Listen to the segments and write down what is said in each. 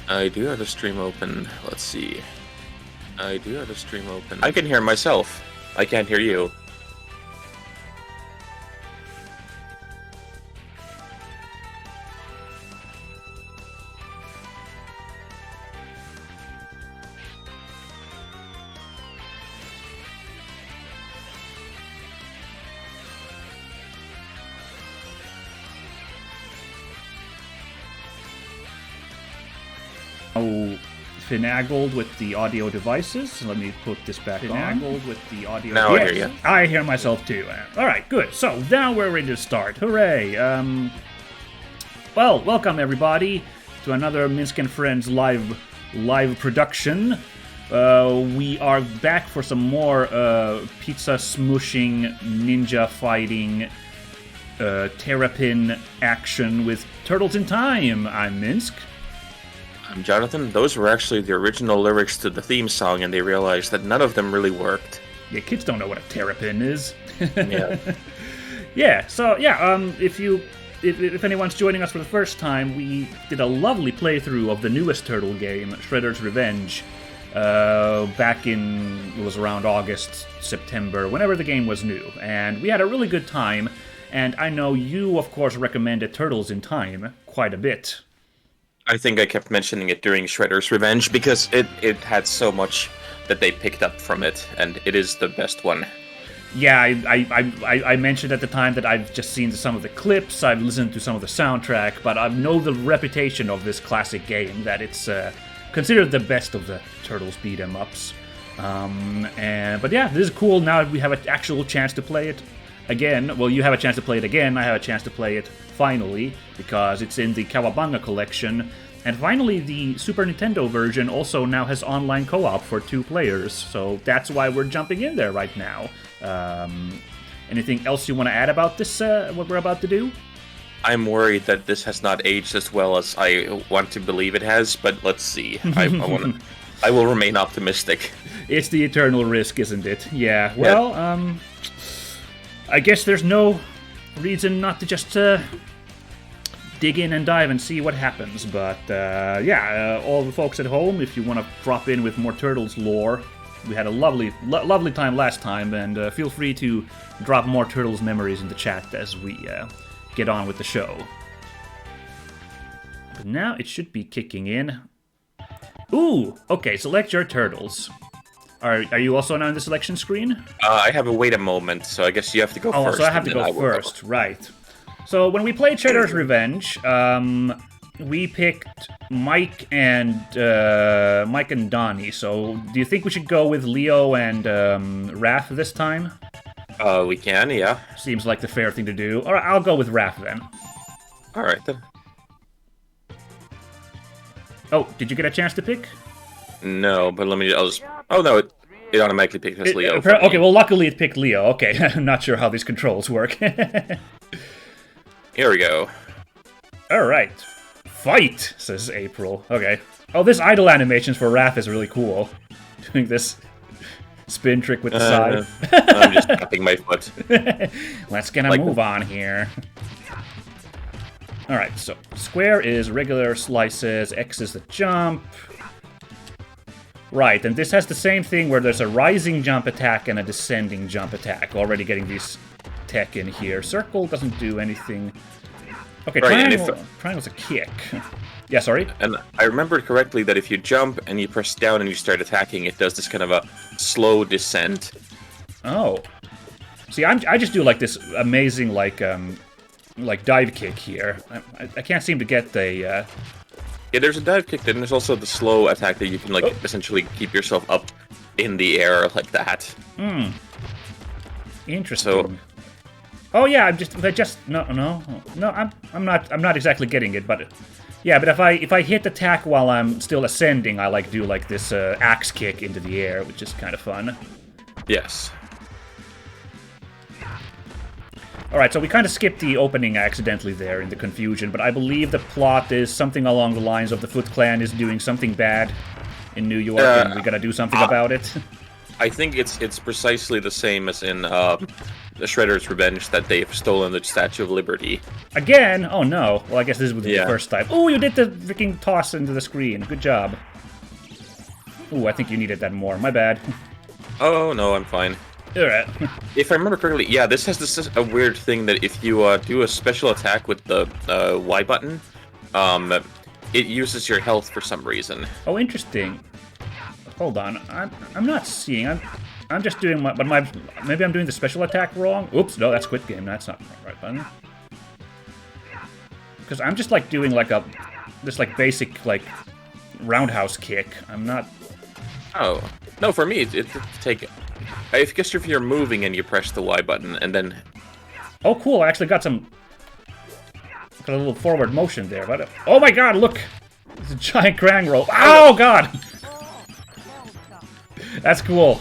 I do have the stream open. Let's see. I do have the stream open. I can hear myself. I can't hear you. Oh, finagled with the audio devices. Let me put this back finagled with the audio now devices. I hear you. I hear myself too. All right, good. So now we're ready to start. Hooray! Well, welcome everybody to another Minsk and Friends live production. We are back for some more pizza smooshing, ninja fighting, terrapin action with Turtles in Time. I'm Minsk. I'm Jonathan. Those were actually the original lyrics to the theme song, and they realized that none of them really worked. Yeah, kids don't know what a terrapin is. Yeah. Yeah. So yeah, if anyone's joining us for the first time, we did a lovely playthrough of the newest Turtle game, Shredder's Revenge, back in, it was around August, September, whenever the game was new, and we had a really good time. And I know you, of course, recommended Turtles in Time quite a bit. I think I kept mentioning it during Shredder's Revenge because it had so much that they picked up from it, and it is the best one. Yeah, I mentioned at the time that I've just seen some of the clips, I've listened to some of the soundtrack, but I know the reputation of this classic game, that it's considered the best of the Turtles beat-em-ups. But yeah, this is cool. Now we have an actual chance to play it again. Well, you have a chance to play it again, I have a chance to play it finally, because it's in the Kawabanga collection. And finally, the Super Nintendo version also now has online co-op for 2 players, so that's why we're jumping in there right now. Anything else you want to add about this, what we're about to do? I'm worried that this has not aged as well as I want to believe it has, but let's see. I will remain optimistic. It's the eternal risk, isn't it? Yeah, well, I guess there's no reason not to just dig in and dive and see what happens. But all the folks at home, if you want to drop in with more Turtles lore, we had a lovely time last time, and feel free to drop more Turtles memories in the chat as we get on with the show. But now it should be kicking in. Ooh, okay, select your Turtles. Are you also now on the selection screen? I have a wait a moment, so I guess you have to go first. Oh, so I have to go first, right. So when we played Shredder's Revenge, we picked Mike and Donnie. So do you think we should go with Leo and Raph this time? We can, yeah. Seems like the fair thing to do. Alright, I'll go with Raph then. Alright then. Oh, did you get a chance to pick? No, but I'll just... Oh no, it automatically picked as Leo. Okay, well luckily it picked Leo. Okay, I'm not sure how these controls work. Here we go. Alright. Fight, says April. Okay. Oh, this idle animations for Raph is really cool. Doing this spin trick with the side. I'm just tapping my foot. Let's get a move on here. Alright, so square is regular slices, X is the jump. Right, and this has the same thing where there's a rising jump attack and a descending jump attack. Already getting these tech in here. Circle doesn't do anything. Okay, right, triangle's a kick. Yeah, sorry? And I remembered correctly that if you jump and you press down and you start attacking, it does this kind of a slow descent. Oh. See, I just do like this amazing, like dive kick here. I can't seem to get the... Yeah, there's a dive kick, then there's also the slow attack that you can, like, essentially keep yourself up in the air like that. Hmm. Interesting. So, oh yeah, I'm not exactly getting it, but yeah, but if I hit attack while I'm still ascending, I do this axe kick into the air, which is kind of fun. yes. Alright, so we kind of skipped the opening accidentally there in the confusion, but I believe the plot is something along the lines of the Foot Clan is doing something bad in New York, and we gotta do something about it. I think it's precisely the same as in the Shredder's Revenge, that they've stolen the Statue of Liberty. Again? Oh no. Well, I guess this would be the Yeah. first time. Oh, you did the freaking toss into the screen. Good job. Ooh, I think you needed that more. My bad. Oh no, I'm fine. Alright. If I remember correctly, yeah, this has a weird thing that if you do a special attack with the Y button, it uses your health for some reason. Oh, interesting. Hold on. I'm not seeing. I'm just doing my maybe I'm doing the special attack wrong. Oops, no, that's Quit Game. That's not the right button. Because I'm just like doing like this like basic like roundhouse kick. I'm not. Oh no, for me it's take. I guess if you're moving and you press the Y button and then. Oh, cool! I actually got a little forward motion there. But oh my God, look! It's a giant Krang rope. Oh God! That's cool.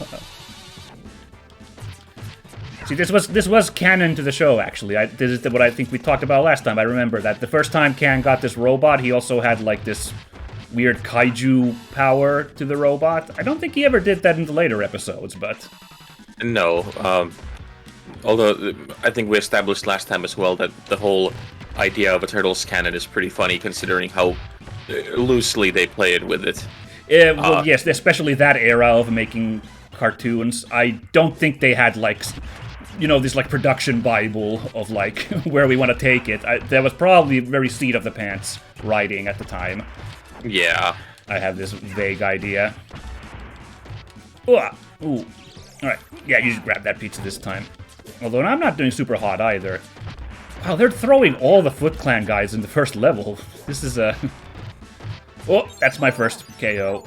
See, this was canon to the show, actually. This is what I think we talked about last time. I remember that the first time Kan got this robot, he also had, like, this weird kaiju power to the robot. I don't think he ever did that in the later episodes, but... No, although I think we established last time as well that the whole idea of a Turtles canon is pretty funny, considering how loosely they played with it. Well, yes, especially that era of making cartoons. I don't think they had, like, you know, this, like, production bible of, like, where we want to take it. That was probably very seat of the pants writing at the time. Yeah. I have this vague idea. Ooh. Alright, yeah, you just grab that pizza this time. Although I'm not doing super hot either. Wow, they're throwing all the Foot Clan guys in the first level. This is a... Oh, that's my first KO.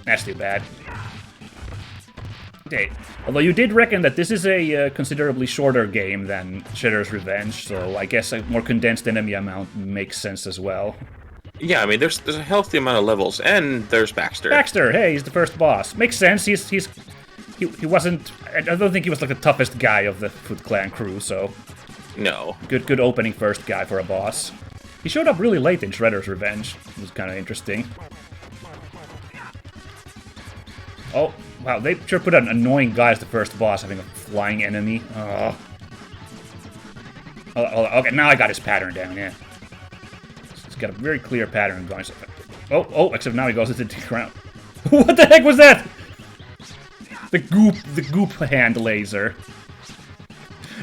That's too bad. Okay. Although you did reckon that this is a considerably shorter game than Shredder's Revenge, so I guess a more condensed enemy amount makes sense as well. Yeah, I mean, there's a healthy amount of levels, and there's Baxter. Baxter, hey, he's the first boss. Makes sense. He wasn't. I don't think he was like the toughest guy of the Foot Clan crew, so No. good opening first guy for a boss. He showed up really late in Shredder's Revenge. It was kind of interesting. Oh, wow, they sure put an annoying guy as the first boss, having a flying enemy. Oh, okay, now I got his pattern down, yeah. He's got a very clear pattern going. Oh, except now he goes into the ground. What the heck was that? The goop hand laser.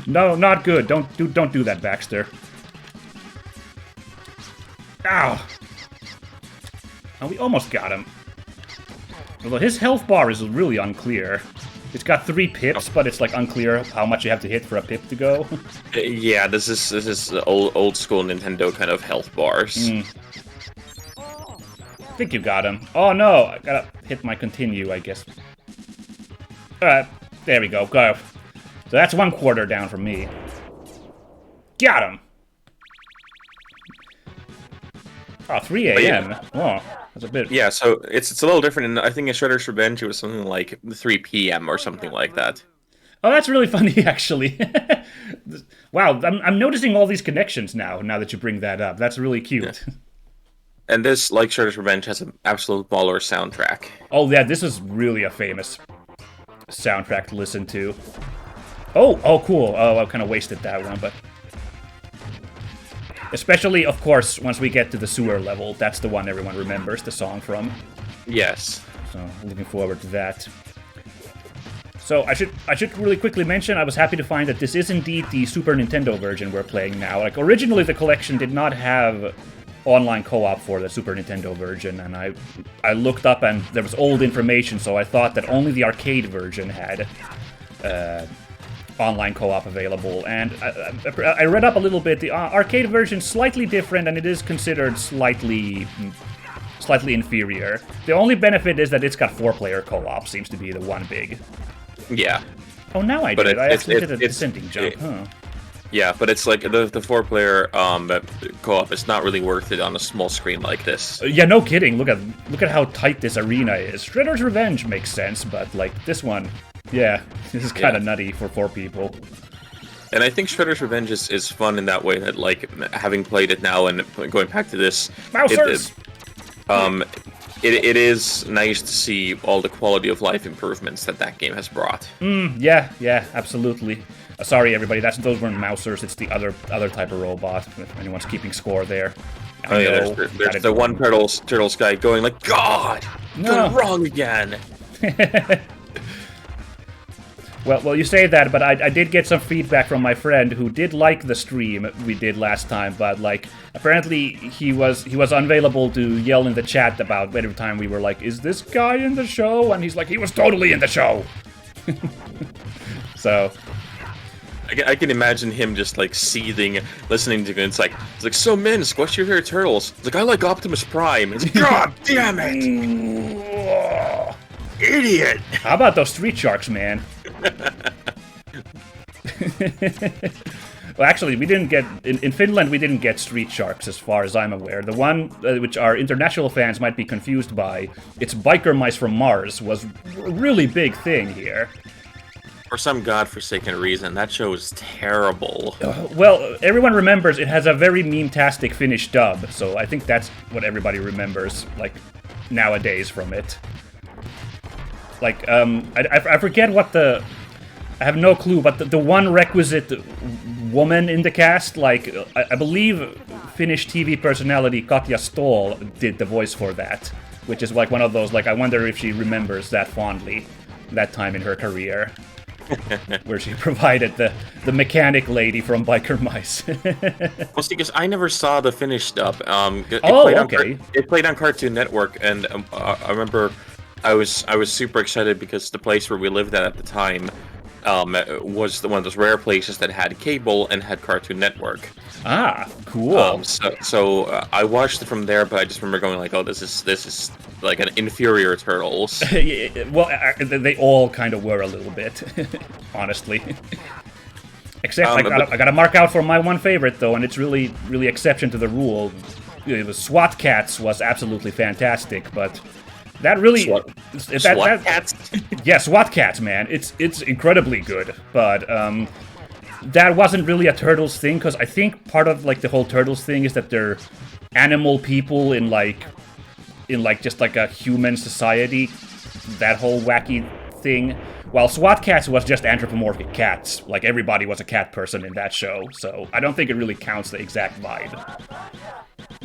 No, not good. Don't do that, Baxter. Ow! Oh, we almost got him. Although his health bar is really unclear. It's got 3 pips, but it's like unclear how much you have to hit for a pip to go. Yeah, this is old school Nintendo kind of health bars. I think you got him. Oh no, I gotta hit my continue, I guess. Alright, there we go. Go. So that's 1/4 down from me. Got him! Oh, 3 a.m. Yeah. Oh, that's a bit... Yeah, so it's a little different, and I think in Shredder's Revenge it was something like 3 p.m. or something like that. Oh, that's really funny, actually. Wow, I'm noticing all these connections now that you bring that up. That's really cute. Yeah. And this, like Shredder's Revenge, has an absolute baller soundtrack. Oh, yeah, this is really a famous soundtrack to listen to. Oh, cool. Oh, I kind of wasted that one, but... Especially, of course, once we get to the sewer level. That's the one everyone remembers the song from. Yes. So, looking forward to that. So, I should really quickly mention, I was happy to find that this is indeed the Super Nintendo version we're playing now. Like, originally the collection did not have online co-op for the Super Nintendo version, and I looked up and there was old information, so I thought that only the arcade version had online co-op available, and I read up a little bit. The arcade version is slightly different, and it is considered slightly inferior. The only benefit is that it's got 4-player co-op, seems to be the one big. Yeah. Oh, now I did. I actually did a descending jump, huh? Yeah, but it's like the 4-player co-op is not really worth it on a small screen like this. Yeah, no kidding. Look at how tight this arena is. Shredder's Revenge makes sense, but like this one, yeah, this is kind of nutty for 4 people. And I think Shredder's Revenge is fun in that way that, like, having played it now and going back to this, Mousers! it is nice to see all the quality of life improvements that game has brought. Yeah, absolutely. Sorry, everybody, those weren't mousers. It's the other type of robot. If anyone's keeping score there. Oh yeah, there's the one turtles guy going like, God, got it wrong again. Well, you say that, but I did get some feedback from my friend who did like the stream we did last time, but like apparently he was unavailable to yell in the chat about every time we were like, "Is this guy in the show?" And he's like, "He was totally in the show." So I can imagine him just like seething, listening to it. It's like, so Minsk, what's your favorite turtles? It's like, I like Optimus Prime. It's like, God damn it! Idiot! How about those Street Sharks, man? Well, actually, we didn't get in Finland. We didn't get Street Sharks, as far as I'm aware. The one which our international fans might be confused by, it's Biker Mice from Mars, was a really big thing here. For some godforsaken reason, that show is terrible. Well, everyone remembers it has a very meme-tastic Finnish dub, so I think that's what everybody remembers, like, nowadays from it. Like, I forget what the... I have no clue, but the one requisite woman in the cast, like, I believe Finnish TV personality Katja Stoll did the voice for that, which is like one of those, like, I wonder if she remembers that fondly, that time in her career. Where she provided the mechanic lady from Biker Mice. Well, see, because I never saw the Finnish dub. It played on Cartoon Network, and I remember I was super excited because the place where we lived at the time was one of those rare places that had cable and had Cartoon Network. Ah, cool. So I watched it from there, but I just remember going like, "Oh, this is like an inferior Turtles." Well, they all kind of were a little bit, honestly. Except I gotta mark out for my one favorite though, and it's really exception to the rule. The SWAT Cats was absolutely fantastic, but that really SWAT Cats. Yeah, SWAT Cats, man. It's incredibly good, but that wasn't really a Turtles thing, because I think part of like the whole Turtles thing is that they're animal people in just like a human society, that whole wacky thing. While SWAT Cats was just anthropomorphic cats, like everybody was a cat person in that show, so I don't think it really counts the exact vibe.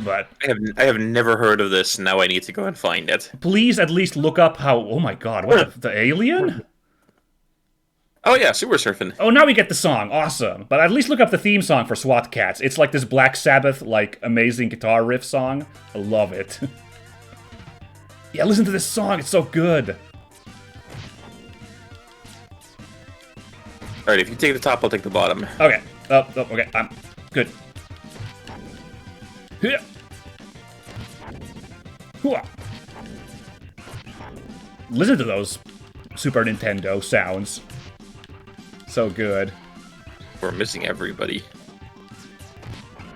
But I have never heard of this. Now I need to go and find it. Please at least look up how. Oh my God! What the alien? Oh yeah, Super Surfing. Oh, now we get the song. Awesome. But at least look up the theme song for SWAT Cats. It's like this Black Sabbath, like, amazing guitar riff song. I love it. Yeah, listen to this song. It's so good. Alright, if you take the top, I'll take the bottom. Okay. Okay. I'm good. Listen to those Super Nintendo sounds. So good. We're missing everybody.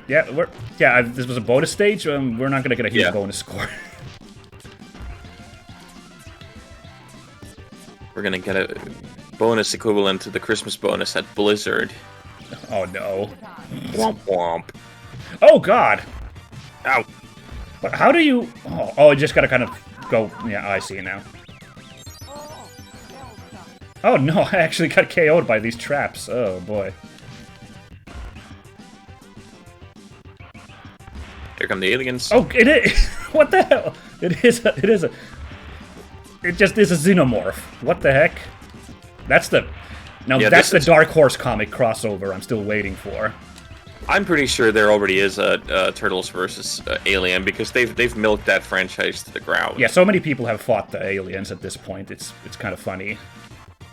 Yeah, this was a bonus stage. We're not gonna get a huge bonus score. We're gonna get a bonus equivalent to the Christmas bonus at Blizzard. Oh no. Womp womp. Oh God. Ow. But how do you... Oh, you just gotta kind of go... Yeah, I see now. Oh no, I actually got KO'd by these traps. Oh boy. Here come the aliens. Oh, it is... What the hell? It just is a xenomorph. What the heck? That's the... Now that's the Dark Horse comic crossover I'm still waiting for. I'm pretty sure there already is a Turtles versus Alien, because they've milked that franchise to the ground. Yeah, so many people have fought the aliens at this point. It's kind of funny.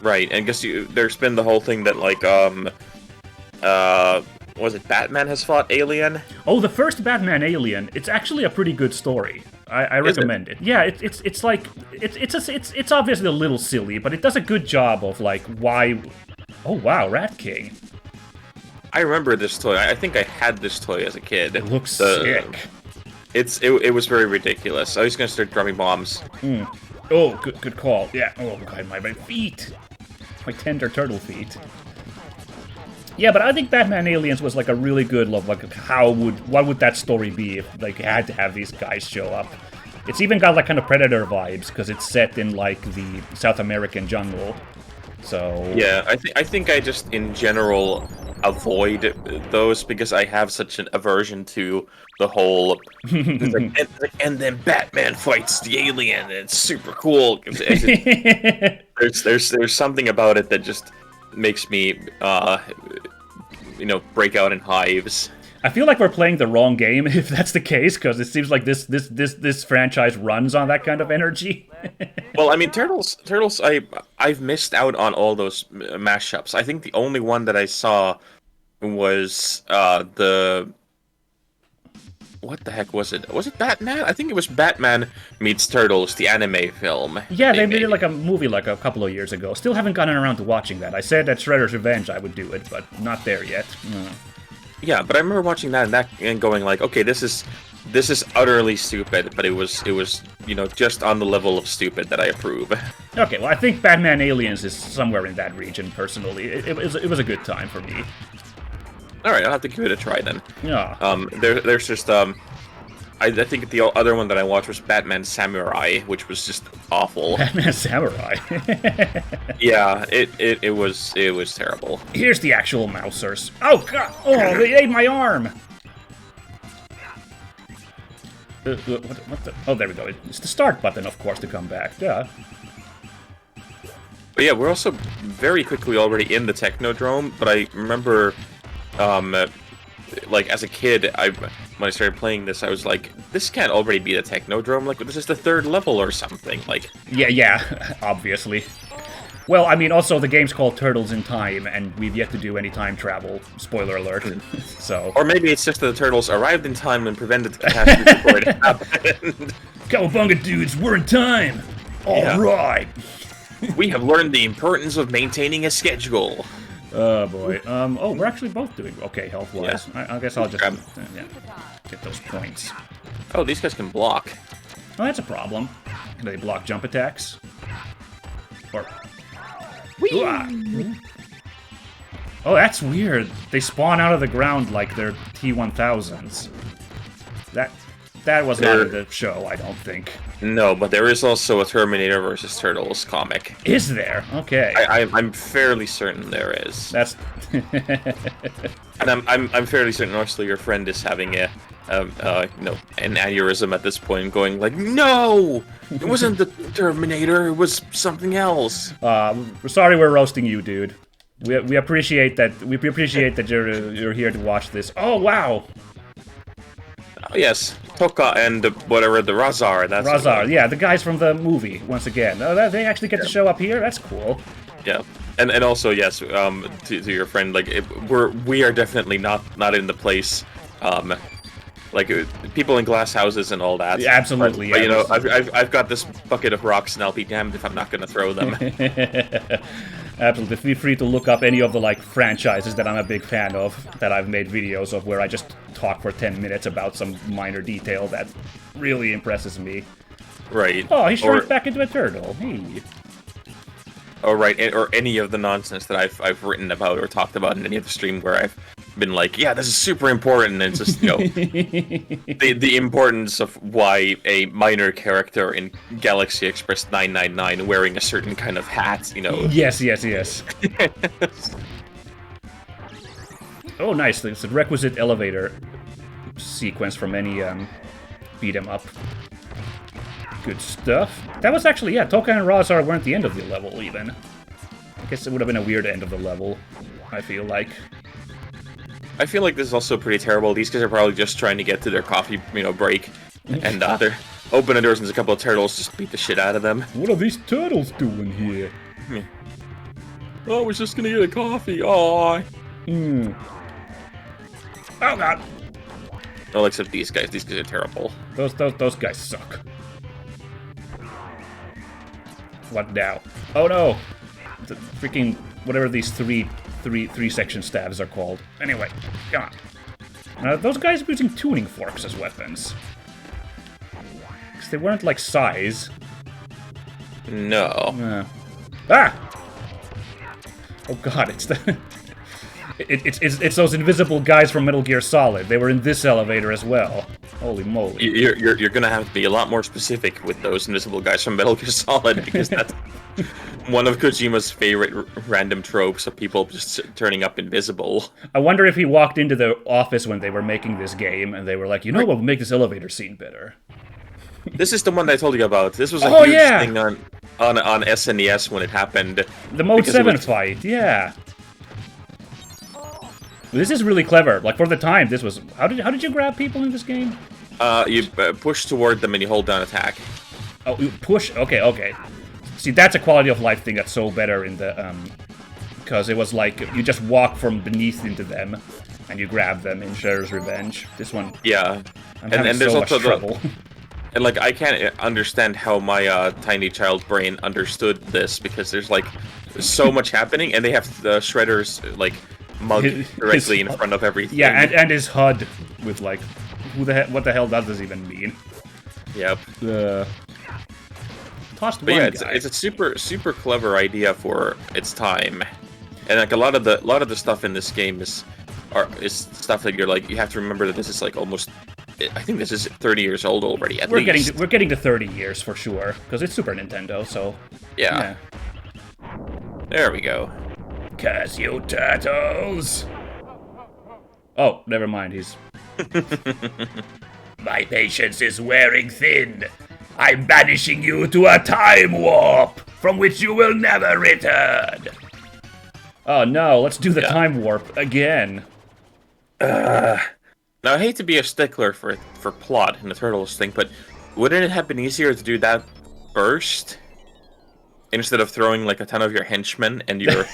Right, and there's been the whole thing that like was it Batman has fought Alien? Oh, the first Batman Alien. It's actually a pretty good story. I recommend it. Yeah, it's like it's obviously a little silly, but it does a good job of like why. Oh wow, Rat King. I remember this toy. I think I had this toy as a kid. It looks sick. It was very ridiculous. I was gonna start dropping bombs. Oh, good call. Yeah. Oh god, my feet. My tender turtle feet. Yeah, but I think Batman Aliens was like a really good love. Like, what would that story be if like had to have these guys show up? It's even got like kind of Predator vibes because it's set in like the South American jungle. So Yeah, I think I just in general avoid those because I have such an aversion to the whole. It's like, and then Batman fights the alien. And it's super cool. There's something about it that just makes me break out in hives. I feel like we're playing the wrong game if that's the case, because it seems like this franchise runs on that kind of energy. Well, I mean, Turtles. I've missed out on all those mashups. I think the only one that I saw was the. What the heck was it? Was it Batman? I think it was Batman meets Turtles, the anime film. Yeah, they made like a movie like a couple of years ago. Still haven't gotten around to watching that. I said at Shredder's Revenge I would do it, but not there yet. Yeah, but I remember watching that and going like, okay, this is utterly stupid, but it was just on the level of stupid that I approve. Okay, well I think Batman Aliens is somewhere in that region. Personally, it was a good time for me. All right, I'll have to give it a try then. Yeah. There's just I think the other one that I watched was Batman Samurai, which was just awful. Batman Samurai. Yeah, it was terrible. Here's the actual mousers. Oh god! Oh, they ate my arm. What the? Oh, there we go. It's the start button, of course, to come back. Yeah. But yeah, we're also very quickly already in the Technodrome. But I remember, like as a kid, when I started playing this, I was like, this can't already be the Technodrome. Like, this is the third level or something. Like, yeah, obviously. Well, I mean, also the game's called Turtles in Time, and we've yet to do any time travel. Spoiler alert. So. Or maybe it's just that the turtles arrived in time and prevented the catastrophe before it happened. Cowabunga dudes, we're in time. All right. We have learned the importance of maintaining a schedule. Oh boy. Oh, we're actually both doing okay health-wise. Yeah. I guess I'll just get those points. Oh, these guys can block. Oh, that's a problem. Can they block jump attacks? Or... Oh, that's weird. They spawn out of the ground like they're T-1000s. That was not in the show, I don't think. No, but there is also a Terminator versus Turtles comic. Is there? Okay. I'm fairly certain there is. That's. And I'm fairly certain also your friend is having an aneurysm at this point, going like, no, it wasn't the Terminator, it was something else. We're sorry we're roasting you, dude. We appreciate that. We appreciate that you're here to watch this. Oh wow. Oh, yes, Toka and whatever the Razar. That's Razar, yeah, the guys from the movie. Once again, they actually get to show up here. That's cool. Yeah, and also yes, to your friend, like we are definitely not in the place, like people in glass houses and all that. Yeah, absolutely. But I've got this bucket of rocks, and I'll be damned if I'm not gonna throw them. Absolutely. Feel free to look up any of the franchises that I'm a big fan of, that I've made videos of, where I just talk for 10 minutes about some minor detail that really impresses me. Right. Oh, he shrunk back into a turtle. Hey. Oh, right. Or any of the nonsense that I've written about or talked about in any of the stream where I've been like, yeah, this is super important, and it's just, the importance of why a minor character in Galaxy Express 999 wearing a certain kind of hat, Yes. Oh, nice. It's a requisite elevator sequence from any beat 'em up. Good stuff. That was actually, Toka and Razar weren't the end of the level, even. I guess it would have been a weird end of the level, I feel like. I feel like this is also pretty terrible. These guys are probably just trying to get to their coffee, break. And they're open the doors and there's a couple of turtles just beat the shit out of them. What are these turtles doing here? Oh, I was just gonna get a coffee. Oh. Oh, God. Well, except these guys. These guys are terrible. Those guys suck. What now? Oh no! The freaking whatever these three section stabs are called. Anyway, come on. Those guys are using tuning forks as weapons. Because they weren't like size. No. Oh god, it's the it's those invisible guys from Metal Gear Solid. They were in this elevator as well. Holy moly. You're gonna have to be a lot more specific with those invisible guys from Metal Gear Solid, because that's one of Kojima's favorite random tropes of people just turning up invisible. I wonder if he walked into the office when they were making this game, and they were like, you know what would make this elevator scene better? This is the one that I told you about. This was a huge thing on SNES when it happened. The Mode 7 fight, yeah. This is really clever. Like, for the time, this was... How did you grab people in this game? You push toward them and you hold down attack. Oh, you push... Okay. See, that's a quality of life thing that's so better in the... Because it was like, you just walk from beneath into them, and you grab them in Shredder's Revenge. This one... Yeah. I'm having so much trouble. And, like, I can't understand how my tiny child brain understood this, because there's, like, so much happening, and they have the Shredder's, like... mug directly in front of everything. Yeah, and his HUD with like, what the hell does this even mean? Yep. Tossed but one yeah, guy. it's a super clever idea for its time, and like a lot of the stuff in this game is stuff that you're like, you have to remember that this is like almost, I think this is 30 years old already. At least we're getting to 30 years for sure, because it's Super Nintendo. So yeah. There we go. Curse you, turtles! Oh, never mind, he's... My patience is wearing thin. I'm banishing you to a time warp, from which you will never return. Oh no, let's do the time warp again. Now, I hate to be a stickler for plot in the Turtles thing, but wouldn't it have been easier to do that first? Instead of throwing like a ton of your henchmen and your...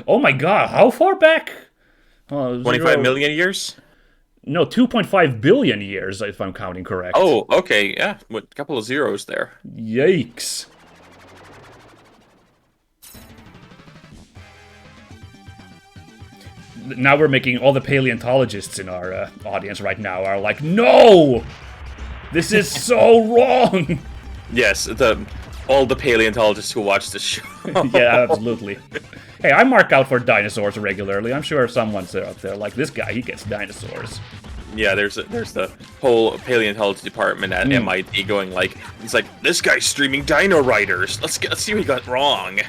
Oh my god, how far back? 25 million years? No, 2.5 billion years, if I'm counting correct. Oh, okay, yeah, with a couple of zeros there. Yikes. Now we're making all the paleontologists in our audience right now are like, no! This is so wrong! Yes, all the paleontologists who watch this show. Yeah, absolutely. Hey, I mark out for dinosaurs regularly. I'm sure someone's out there like, this guy, he gets dinosaurs. Yeah, there's the whole paleontology department at MIT going like, he's like, this guy's streaming Dino Riders. Let's see what he got wrong.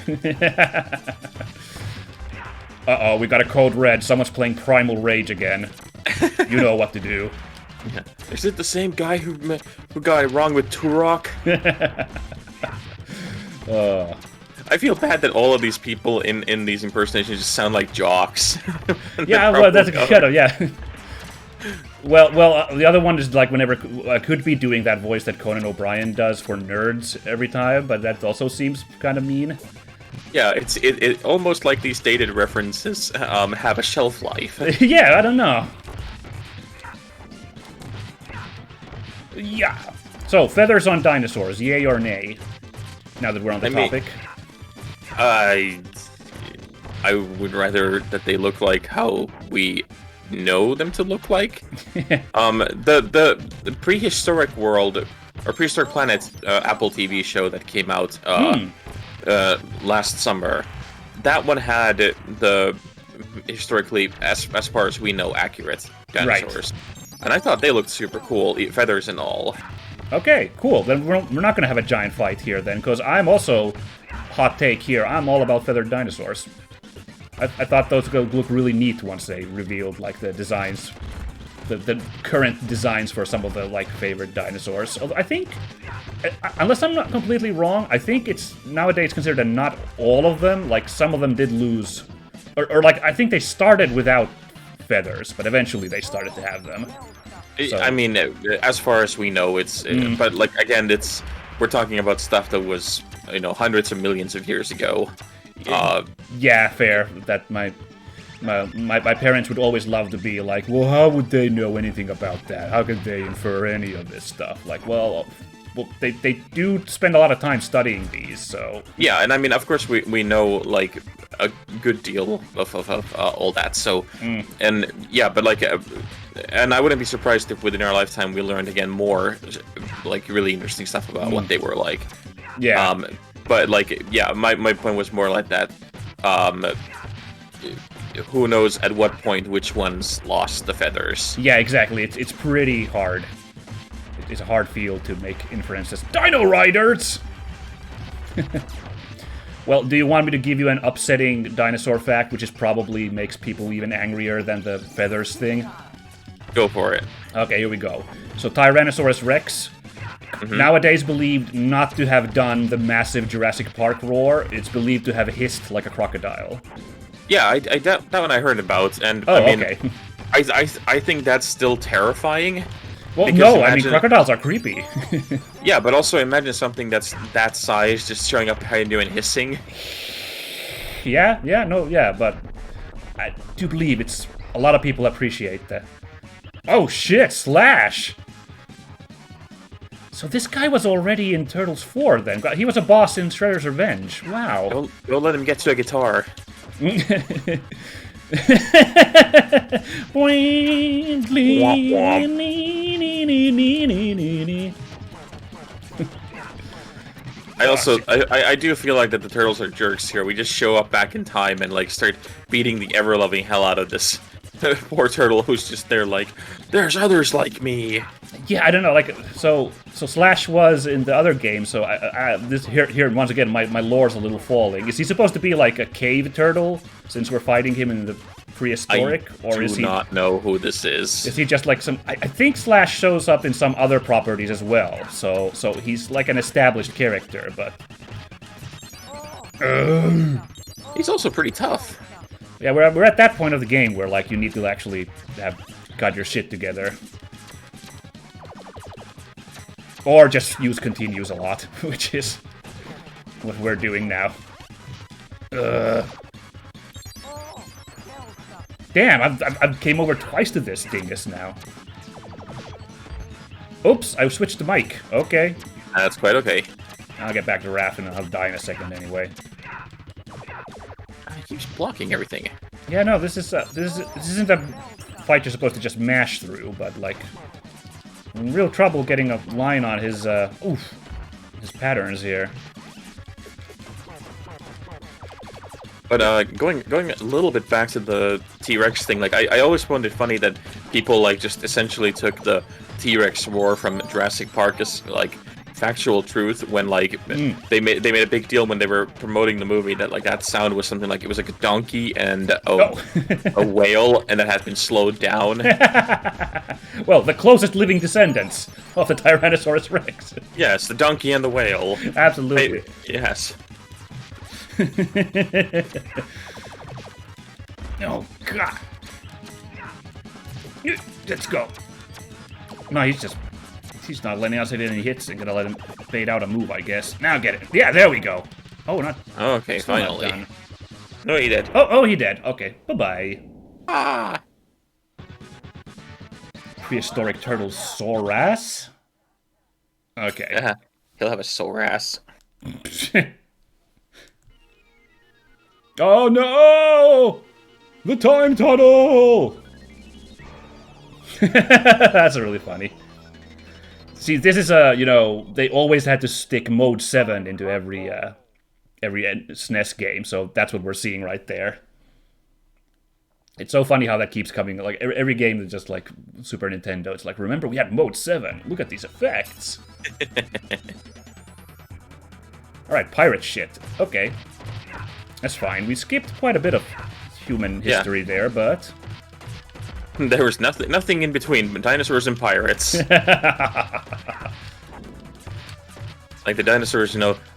Uh-oh, we got a code red. Someone's playing Primal Rage again. You know what to do. Yeah. Is it the same guy who got it wrong with Turok? I feel bad that all of these people in these impersonations just sound like jocks. Yeah, well, that's kind of, yeah. Well, the other one is like whenever I could be doing that voice that Conan O'Brien does for nerds every time, but that also seems kind of mean. Yeah, it almost like these dated references have a shelf life. Yeah, I don't know. Yeah. So, feathers on dinosaurs, yay or nay? Now that we're on the topic. I would rather that they look like how we know them to look like. The prehistoric world or prehistoric planet Apple TV show that came out last summer, that one had the historically, as far as we know, accurate dinosaurs. Right. And I thought they looked super cool, feathers and all. Okay, cool. Then we're not going to have a giant fight here then, because I'm also, hot take here, I'm all about feathered dinosaurs. I thought those would look really neat once they revealed, like, the designs, the current designs for some of the, like, favorite dinosaurs. I think, unless I'm not completely wrong, I think it's nowadays considered that not all of them, like, some of them did lose, or like, I think they started without feathers, but eventually they started to have them. So. I mean, as far as we know, it's... But, like, again, we're talking about stuff that was, hundreds of millions of years ago. Yeah, fair. That my parents would always love to be like, well, how would they know anything about that? How could they infer any of this stuff? Like, well, they do spend a lot of time studying these, so... Yeah, and I mean, of course, we know, like, a good deal of all that, so... And, yeah, but, like... and I wouldn't be surprised if within our lifetime we learned again more, like, really interesting stuff about what they were like. Yeah. But, like, yeah, my point was more like that. who knows at what point which ones lost the feathers. Yeah, exactly. It's pretty hard. It's a hard field to make inferences. Dino Riders! Well, do you want me to give you an upsetting dinosaur fact, which is probably makes people even angrier than the feathers thing? Go for it. Okay, here we go. So Tyrannosaurus Rex, nowadays believed not to have done the massive Jurassic Park roar. It's believed to have hissed like a crocodile. Yeah, that one I heard about, and Oh, I mean, okay. I think that's still terrifying. Well, because no, I mean, imagine- crocodiles are creepy. Yeah, but also imagine something that's that size just showing up behind you and hissing. yeah, but I do believe it's a lot of people appreciate that. Oh shit, Slash! So this guy was already in Turtles 4 then. He was a boss in Shredder's Revenge. Wow. Don't let him get to a guitar. I do feel like that the turtles are jerks here. We just show up back in time and like start beating the ever-loving hell out of this poor turtle who's just there like, there's others like me. Yeah, I don't know. Like, so Slash was in the other game. So this here once again, my lore's a little falling. Is he supposed to be like a cave turtle since we're fighting him in the prehistoric, or is he? I do not know who this is. Is he just like some? I think Slash shows up in some other properties as well. So he's like an established character, but He's also pretty tough. yeah, we're at that point of the game where like you need to actually have got your shit together. Or just use continues a lot, which is what we're doing now. Damn, I've came over twice to this dingus now. Oops, I switched to mic. Okay. That's quite okay. I'll get back to Raph and I'll die in a second anyway. He keeps blocking everything. Yeah, no, this isn't a fight you're supposed to just mash through, but like, I'm in real trouble getting a line on his his patterns here. But going a little bit back to the T-Rex thing, like I always found it funny that people like just essentially took the T-Rex roar from Jurassic Park as like factual truth when like they made a big deal when they were promoting the movie that like that sound was something like it was like a donkey and a whale and that had been slowed down. Well, the closest living descendants of the Tyrannosaurus Rex. Yes, the donkey and the whale. Absolutely. Yes. Oh god. Let's go. No, he's not letting us hit any hits and gonna let him fade out a move, I guess. Now get it. Yeah, there we go. Oh, not. Okay, still not finally. done. No, he did. Oh, he did. Okay, bye-bye. Ah. Prehistoric turtle Saurus? Okay. Yeah, he'll have a sore ass. Oh no! The time tunnel! That's really funny. See, this is they always had to stick mode 7 into every SNES game, so that's what we're seeing right there. It's so funny how that keeps coming. Like every game is just like Super Nintendo. It's like, remember we had mode 7. Look at these effects. All right, pirate shit. Okay, that's fine. We skipped quite a bit of human history there, but there was nothing in between dinosaurs and pirates. Like the dinosaurs,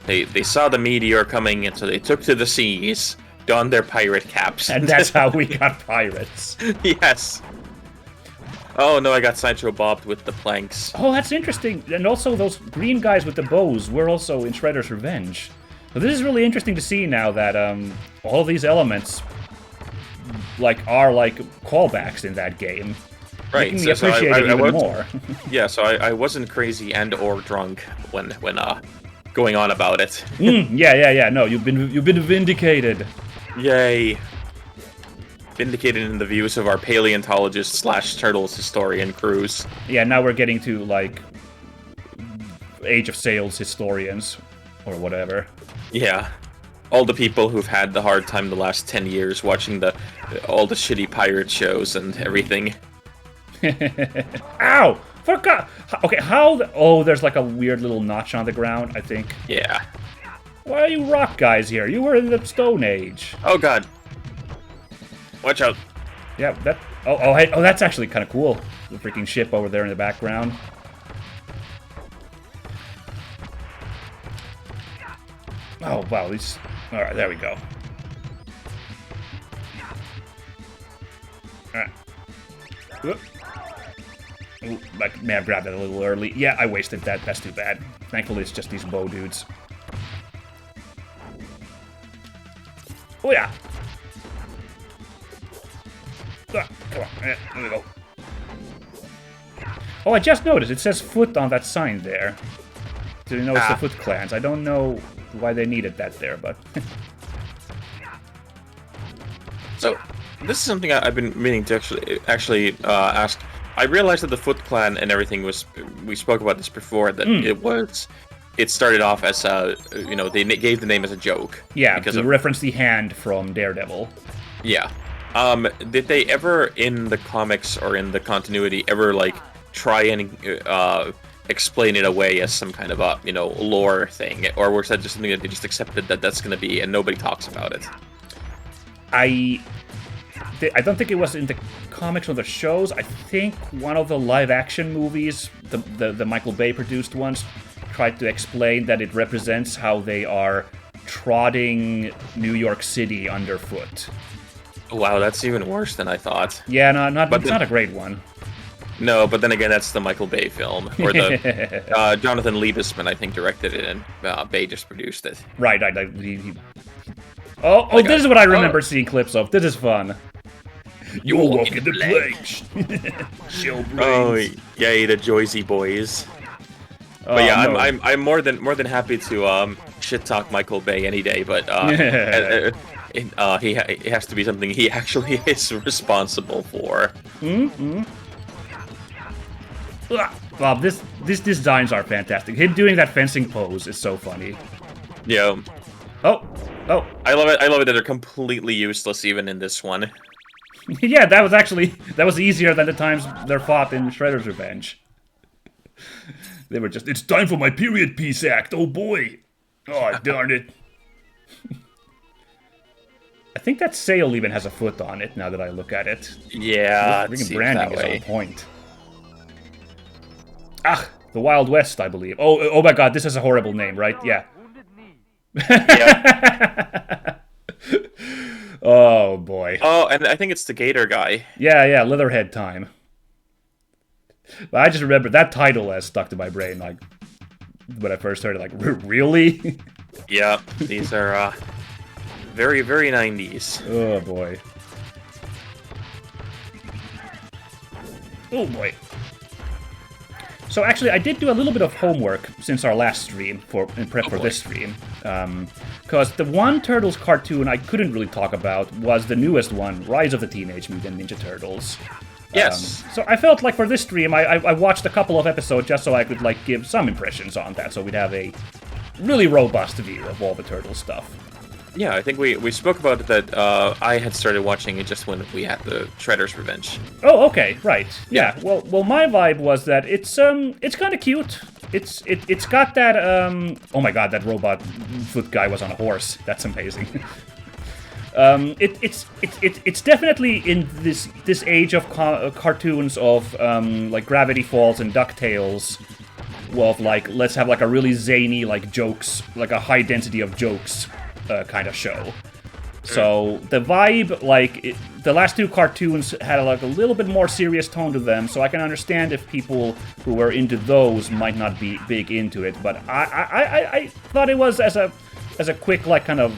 they saw the meteor coming, and so they took to the seas, donned their pirate caps, and that's how we got pirates. Yes. Oh no, I got Sideshow bobbed with the planks. Oh, that's interesting. And also those green guys with the bows were also in Shredder's Revenge. So this is really interesting to see now that all these elements are like callbacks in that game. Right, making me appreciate it even more. Yeah, so I wasn't crazy and or drunk when going on about it. Yeah. No, you've been vindicated. Yay. Vindicated in the views of our paleontologist / turtles historian crews. Yeah, now we're getting to like Age of Sails historians or whatever. Yeah. All the people who've had the hard time the last 10 years watching the all the shitty pirate shows and everything. Ow! Fuck up! Okay, how the... Oh, there's like a weird little notch on the ground, I think. Yeah. Why are you rock guys here? You were in the Stone Age. Oh god. Watch out. Yeah, that... Oh, hey, oh, that's actually kind of cool. The freaking ship over there in the background. Oh, wow, these... Alright, there we go. Alright. Ooh, I may have grabbed that a little early. Yeah, I wasted that. That's too bad. Thankfully, it's just these bow dudes. Oh, yeah. Ah, come on. There we go. Oh, I just noticed. It says foot on that sign there. Do you know it's the Foot Clans? I don't know why they needed that there, but... So, this is something I've been meaning to actually ask. I realized that the Foot Clan and everything was... We spoke about this before, that it started off as a... You know, they gave the name as a joke. Yeah, to reference the hand from Daredevil. Yeah. Did they ever, in the comics or in the continuity, ever, like, try and explain it away as some kind of a, you know, lore thing? Or was that just something that they just accepted that that's going to be and nobody talks about it? I don't think it was in the comics or the shows. I think one of the live-action movies, the Michael Bay produced ones, tried to explain that it represents how they are trotting New York City underfoot. Wow, that's even worse than I thought. Yeah, no, it's not a great one. No, but then again, that's the Michael Bay film, or the Jonathan Liebesman, I think, directed it, and Bay just produced it. Right. Oh, this is what I remember seeing clips of. This is fun. You're walking the planks. Show brains. Oh, yay, the Joyzy boys. But yeah, no. I'm more than happy to shit talk Michael Bay any day, but it has to be something he actually is responsible for. Wow, these designs are fantastic. Him doing that fencing pose is so funny. Yeah. Oh. I love it that they're completely useless even in this one. Yeah, that was easier than the times they're fought in Shredder's Revenge. They were just, it's time for my period piece act, oh boy. Oh, darn it. I think that sail even has a foot on it, now that I look at it. Yeah, freaking branding is on point. Ah, the Wild West, I believe. Oh my god, this is a horrible name, right? Yeah. Yep. Oh, boy. Oh, and I think it's the Gator guy. Yeah, Leatherhead time. But I just remember that title has stuck to my brain, like, when I first heard it, like, really? Yeah, these are, very, very 90s. Oh, boy. Oh, boy. So actually, I did do a little bit of homework since our last stream in prep for this stream. Because the one Turtles cartoon I couldn't really talk about was the newest one, Rise of the Teenage Mutant Ninja Turtles. Yes. So I felt like for this stream, I watched a couple of episodes just so I could like give some impressions on that, so we'd have a really robust view of all the Turtles stuff. Yeah, I think we spoke about it that I had started watching it just when we had the Shredder's Revenge. Oh, okay, right. Yeah. Well, my vibe was that it's kind of cute. It's got that oh my god, that robot foot guy was on a horse. That's amazing. It's definitely in this age of cartoons of like Gravity Falls and DuckTales. Well, like let's have like a really zany like jokes, like a high density of jokes. Kind of show. So the vibe, like the last two cartoons had like a little bit more serious tone to them, so I can understand if people who were into those might not be big into it. But I thought it was as a quick like kind of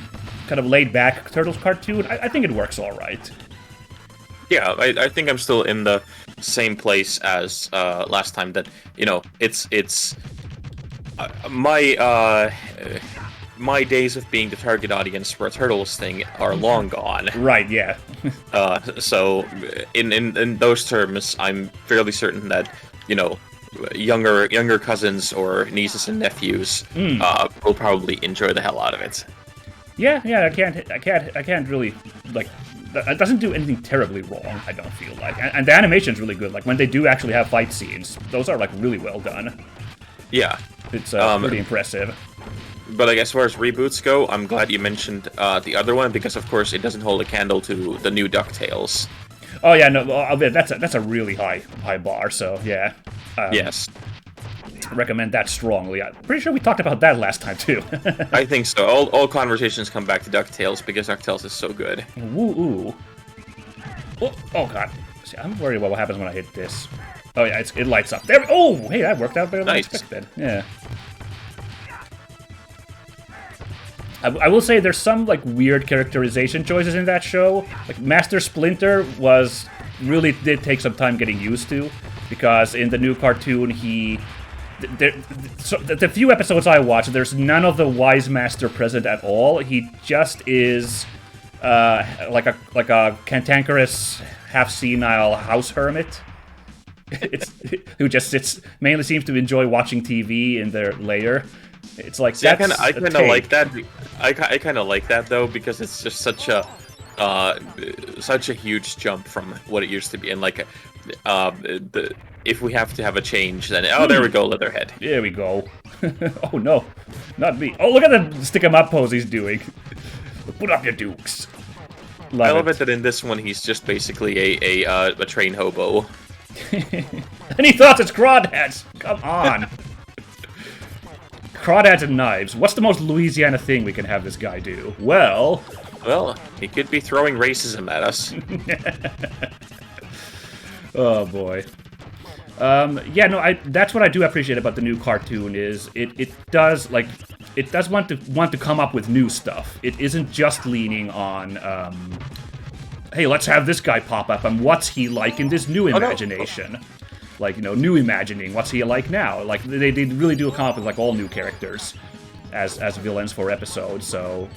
laid back Turtles cartoon. I think it works all right. Yeah, I think I'm still in the same place as last time. That you know, it's my days of being the target audience for a Turtles thing are long gone. Right, yeah. So, in those terms, I'm fairly certain that, you know, younger cousins or nieces and nephews will probably enjoy the hell out of it. Yeah, I can't really like it doesn't do anything terribly wrong, I don't feel like. And the animation's really good. Like, when they do actually have fight scenes, those are, like, really well done. Yeah. It's pretty impressive. But like, as far as reboots go, I'm glad you mentioned the other one, because of course it doesn't hold a candle to the new DuckTales. Oh yeah, no, that's a really high bar. So yeah. Yes. Recommend that strongly. I'm pretty sure we talked about that last time too. I think so. All conversations come back to DuckTales because DuckTales is so good. Woo. Oh god. See, I'm worried about what happens when I hit this. Oh yeah, it lights up. There. Oh, hey, that worked out better than I expected. Yeah. I will say there's some like weird characterization choices in that show. Like Master Splinter really did take some time getting used to, because in the new cartoon the few episodes I watched, there's none of the Wise Master present at all. He just is like a cantankerous, half senile house hermit. Who just mainly seems to enjoy watching TV in their lair. It's like, see, I kind of like that. I kind of like that though, because it's just such a huge jump from what it used to be. And like, if we have to have a change, then there we go, Leatherhead. There we go. Oh no, not me. Oh, look at the stick 'em up pose he's doing. Put up your dukes. I love it that in this one he's just basically a train hobo. And he thought it's crawdads. Come on. Crawdads and knives. What's the most Louisiana thing we can have this guy do? Well, he could be throwing racism at us. Oh boy. Yeah, no, that's what I do appreciate about the new cartoon is it does want to come up with new stuff. It isn't just leaning on hey, let's have this guy pop up and what's he like in this new imagination. Like, new imagining. What's he like now? Like, they really do come up with, like, all new characters as villains for episodes, so...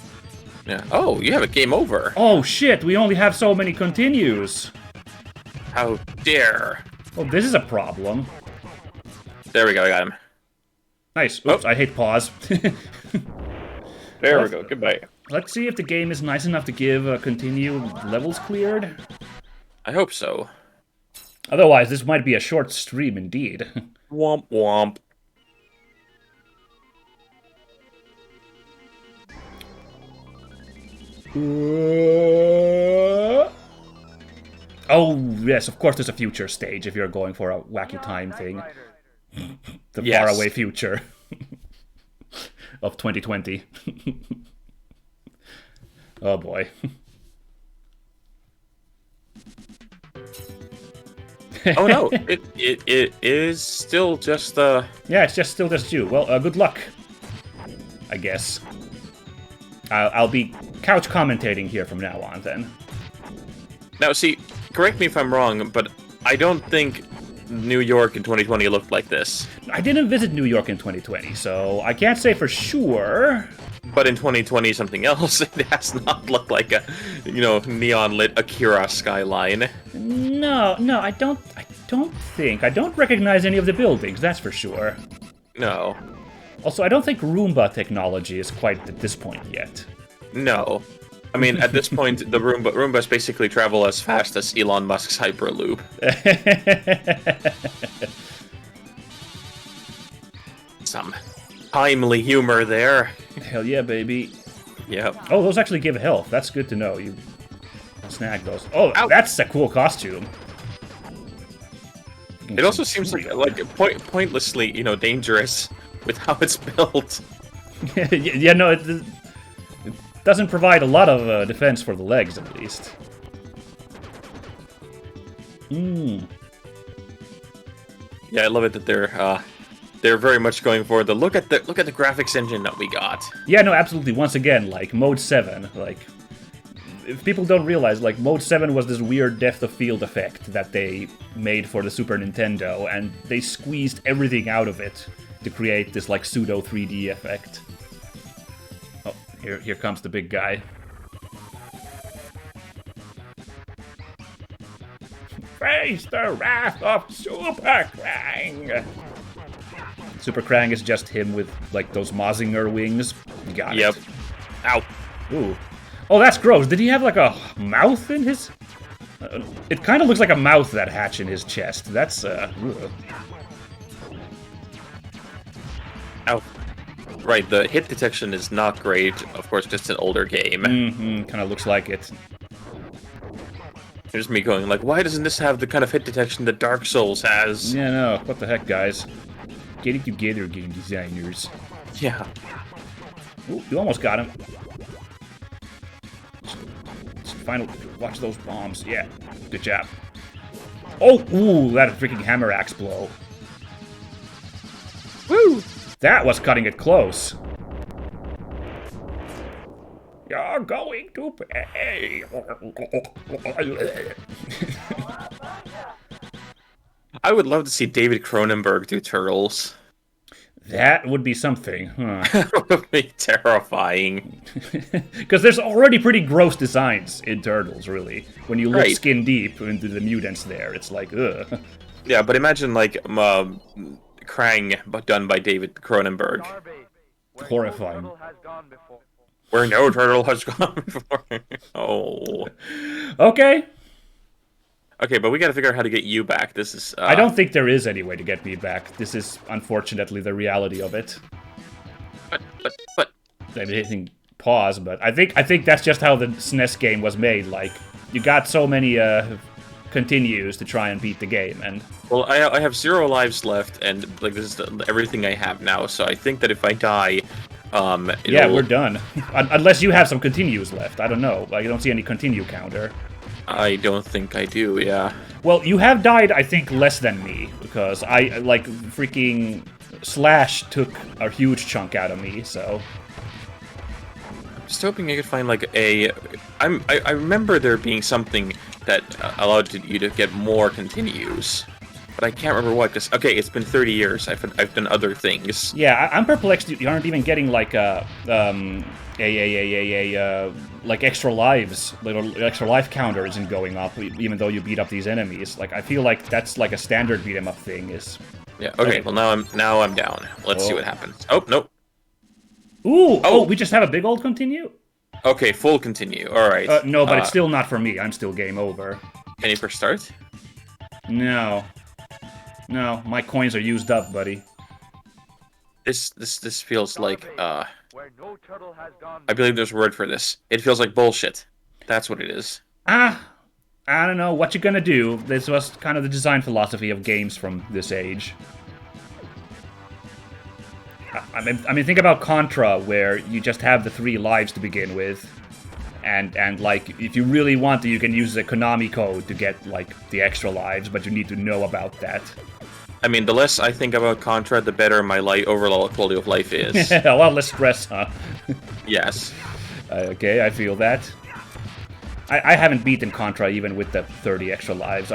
Yeah. Oh, you have a game over. Oh, shit! We only have so many continues! How dare! Well, this is a problem. There we go, I got him. Nice. Oops, I hate pause. There we go, goodbye. Let's see if the game is nice enough to give a continue levels cleared. I hope so. Otherwise, this might be a short stream indeed. Womp womp. Oh, yes, of course there's a future stage if you're going for a wacky time thing. The faraway future of 2020. Oh boy. Oh no, it is still just Yeah, it's still just you. Well, good luck, I guess. I'll be couch commentating here from now on, then. Now, see, correct me if I'm wrong, but I don't think New York in 2020 looked like this. I didn't visit New York in 2020, so I can't say for sure. But in 2020, something else. It has not looked like a, neon-lit Akira skyline. No, I don't think. I don't recognize any of the buildings, that's for sure. No. Also, I don't think Roomba technology is quite at this point yet. No. I mean, at this point, the Roombas basically travel as fast as Elon Musk's Hyperloop. Some timely humor there. Hell yeah, baby. Yep. Oh, those actually give health. That's good to know. You snag those. Oh, ow. That's a cool costume. It also seems like pointlessly, dangerous with how it's built. Yeah, no, it doesn't provide a lot of defense for the legs, at least. Yeah, I love it that they're very much going for the look at the graphics engine that we got. Yeah, no, absolutely. Once again, like Mode 7, like if people don't realize, like Mode 7 was this weird depth of field effect that they made for the Super Nintendo, and they squeezed everything out of it to create this like pseudo 3D effect. Oh, here comes the big guy. Face the wrath of Super Krang! Super Krang is just him with, like, those Mazinger wings. You got it. Ow. Ooh. Oh, that's gross. Did he have like a mouth in his... it kind of looks like a mouth that hatch in his chest. That's, ugh. Ow. Right, the hit detection is not great. Of course, just an older game. Mm-hmm, kind of looks like it. There's me going, like, why doesn't this have the kind of hit detection that Dark Souls has? Yeah, no, what the heck, guys. Get it together, game designers. Yeah. Ooh, you almost got him. Final, watch those bombs. Yeah, good job. Oh, ooh, that freaking hammer axe blow. Woo! That was cutting it close. You're going to pay. I would love to see David Cronenberg do Turtles. That would be something, huh? That would be terrifying. Because there's already pretty gross designs in Turtles, really. When you look Right. skin deep into the mutants there, it's like, ugh. Yeah, but imagine, like, Krang, but done by David Cronenberg. Horrifying. Where no turtle has gone before. Oh. Okay. Okay, but we gotta figure out how to get you back. This is, I don't think there is any way to get me back. This is, unfortunately, the reality of it. But... I'm hitting pause, but I think that's just how the SNES game was made. Like, you got so many continues to try and beat the game, and... Well, I have 0 lives left, and, like, this is everything I have now, so I think that if I die, yeah, we're done. Unless you have some continues left. I don't know. Like, I don't see any continue counter. I don't think I do, yeah. Well, you have died, I think, less than me, because I, like, freaking Slash took a huge chunk out of me, so... I'm just hoping I could find, like, I remember there being something that allowed you to get more continues, but I can't remember what, because, okay, it's been 30 years, I've done other things. Yeah, I'm perplexed you aren't even getting, like, like extra lives, little extra life counter isn't going up, even though you beat up these enemies. Like, I feel like that's like a standard beat 'em up thing. Is Yeah. Okay. Well, now I'm down. Let's see what happens. Oh nope. Ooh! Oh, we just have a big old continue. Okay, full continue. All right. No, but it's still not for me. I'm still game over. Can you press start? No, my coins are used up, buddy. This feels like I believe there's a word for this. It feels like bullshit. That's what it is. I don't know what you're gonna do. This was kind of the design philosophy of games from this age. I mean, think about Contra, where you just have the 3 lives to begin with, and like, if you really want to, you can use the Konami code to get, like, the extra lives, but you need to know about that. I mean, the less I think about Contra, the better my overall quality of life is. A lot less stress, huh? Yes. Okay, I feel that. I haven't beaten Contra even with the 30 extra lives.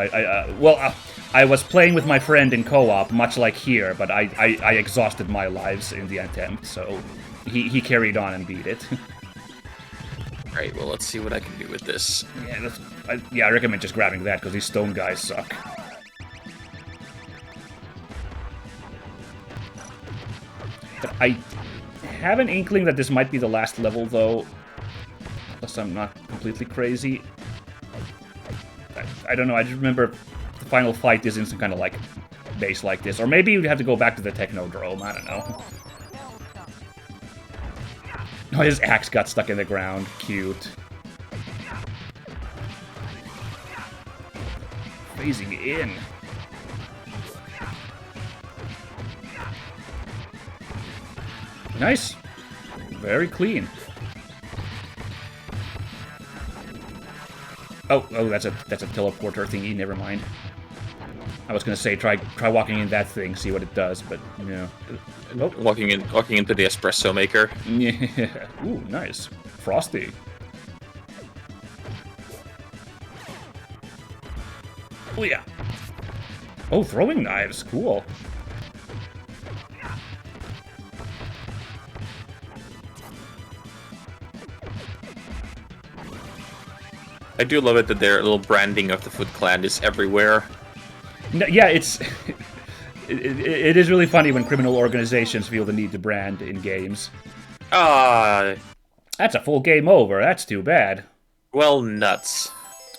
I was playing with my friend in co-op, much like here, but I exhausted my lives in the attempt, so he carried on and beat it. Alright, well, let's see what I can do with this. Yeah, I recommend just grabbing that, because these stone guys suck. But I have an inkling that this might be the last level, though. Unless I'm not completely crazy. I don't know, I just remember the final fight is in some kind of, like, base like this. Or maybe you'd have to go back to the Technodrome, I don't know. Oh, his axe got stuck in the ground. Cute. Phasing in. Nice. Very clean. Oh, that's a teleporter thingy. Never mind. I was gonna say try walking in that thing, see what it does, but no. Oh. Walking into the espresso maker. Yeah. Ooh, nice. Frosty. Oh yeah. Oh, throwing knives. Cool. I do love it that their little branding of the Foot Clan is everywhere. No, yeah, it's... it is really funny when criminal organizations feel the need to brand in games. That's a full game over. That's too bad. Well, nuts.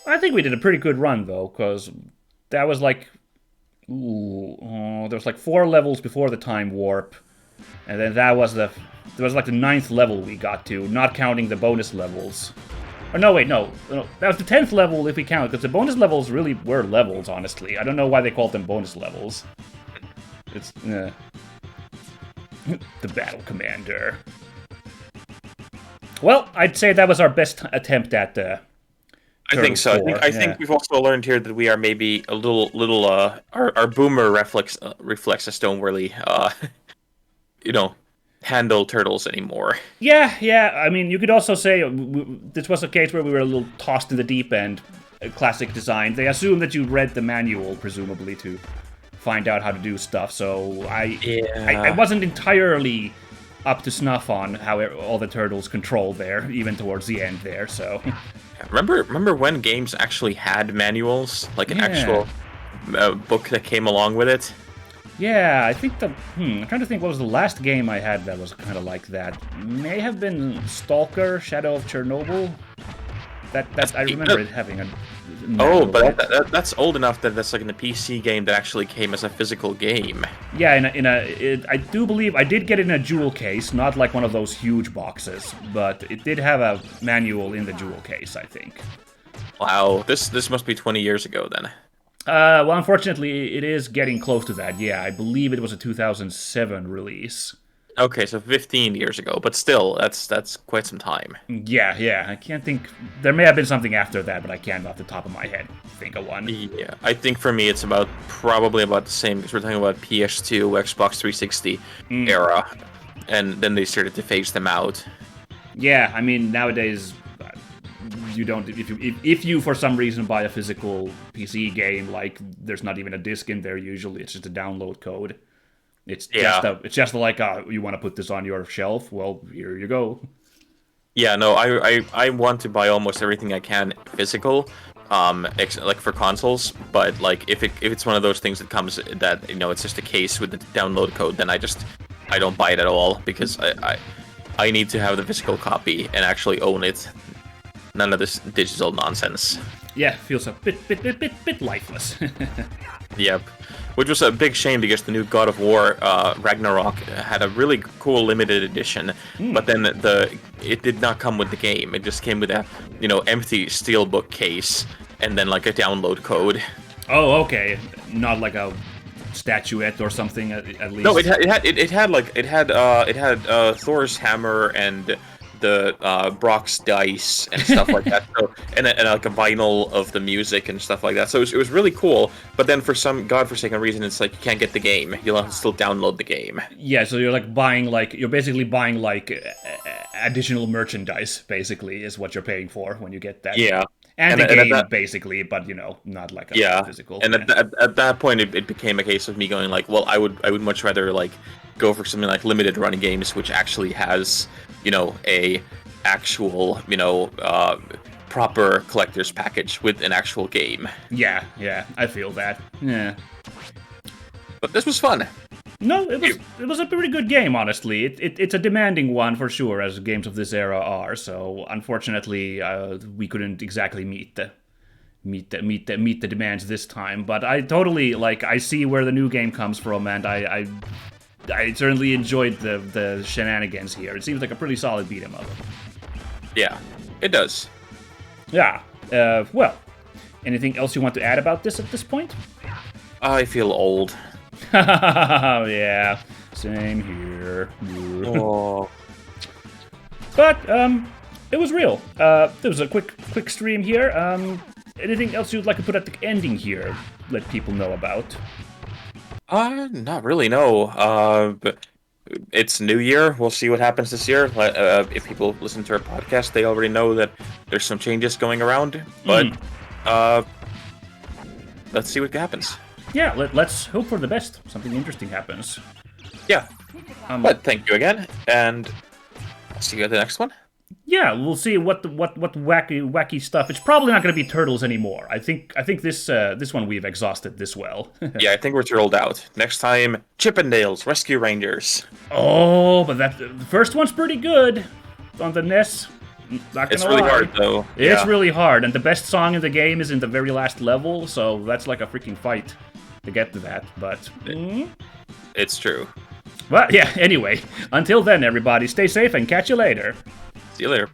I think we did a pretty good run though, because that was like, there was like 4 levels before the time warp, and then that was like the 9th level we got to, not counting the bonus levels. Or no, wait, no, that was the 10th level if we count, because the bonus levels really were levels, honestly. I don't know why they called them bonus levels. It's, the Battle Commander. Well, I'd say that was our best attempt at I think so. 4. I think we've also learned here that we are maybe a little our boomer reflexes don't really handle turtles anymore. Yeah. I mean, you could also say this was a case where we were a little tossed in the deep end. Classic design. They assume that you read the manual, presumably, to find out how to do stuff. So I wasn't entirely up to snuff on how all the turtles control there, even towards the end there. So remember when games actually had manuals, like an actual book that came along with it? Yeah, I think I'm trying to think what was the last game I had that was kind of like that. May have been Stalker, Shadow of Chernobyl. That I remember it having a. Oh, but that's old enough that that's like in a PC game that actually came as a physical game. Yeah, I do believe I did get it in a jewel case, not like one of those huge boxes, but it did have a manual in the jewel case, I think. Wow, this must be 20 years ago then. Well, unfortunately, it is getting close to that. Yeah, I believe it was a 2007 release. Okay, so 15 years ago, but still, that's quite some time. Yeah, I can't think. There may have been something after that, but I can't off the top of my head think of one. Yeah, I think for me it's probably about the same, because we're talking about PS2, Xbox 360 era, and then they started to phase them out. Yeah, I mean, nowadays, you don't, if you for some reason buy a physical PC game, like, there's not even a disc in there usually, it's just a download code. It's just like, you want to put this on your shelf? Well, here you go. Yeah, no, I want to buy almost everything I can physical, like for consoles. But like if it's one of those things that comes that it's just a case with the download code, then I don't buy it at all, because I need to have the physical copy and actually own it. None of this digital nonsense. Yeah, feels a bit lifeless. Yep. Which was a big shame, because the new God of War Ragnarok had a really cool limited edition, but then it did not come with the game. It just came with a empty steelbook case and then like a download code. Oh, okay. Not like a statuette or something at least. No, it had Thor's hammer and the Brock's dice and stuff like that, so, and like a vinyl of the music and stuff like that. So it was really cool. But then for some godforsaken reason, it's like you can't get the game. You'll have to still download the game. Yeah, so you're basically buying additional merchandise. Basically, is what you're paying for when you get that. Yeah. And the game, basically, but not like a physical. And at that point, it became a case of me going like, well, I would much rather like go for something like limited run games, which actually has a actual proper collector's package with an actual game. Yeah, I feel that. Yeah. But this was fun. No, it was a pretty good game, honestly. It's a demanding one for sure, as games of this era are. So unfortunately, we couldn't exactly meet the demands this time. But I totally I see where the new game comes from, and I certainly enjoyed the shenanigans here. It seems like a pretty solid beat 'em up. Yeah, it does. Yeah. Well, anything else you want to add about this at this point? I feel old. Yeah, same here. Oh. But it was real. There was a quick stream here. Anything else you'd like to put at the ending here? Let people know about. Not really, no. But it's New Year. We'll see what happens this year. If people listen to our podcast, they already know that there's some changes going around. But let's see what happens. Yeah, let's hope for the best. Something interesting happens. Yeah. But thank you again, and I'll see you at the next one. Yeah, we'll see what wacky stuff. It's probably not going to be turtles anymore. I think this one we've exhausted this well. Yeah, I think we're rolled out. Next time, Chippendales Rescue Rangers. Oh, but the first one's pretty good. on the NES. Not gonna It's really lie. hard though. It's Yeah. really hard, and the best song in the game is in the very last level, so that's like a freaking fight to get to that. But It's true. well, yeah. Anyway, until then, everybody, stay safe and catch you later. See you later.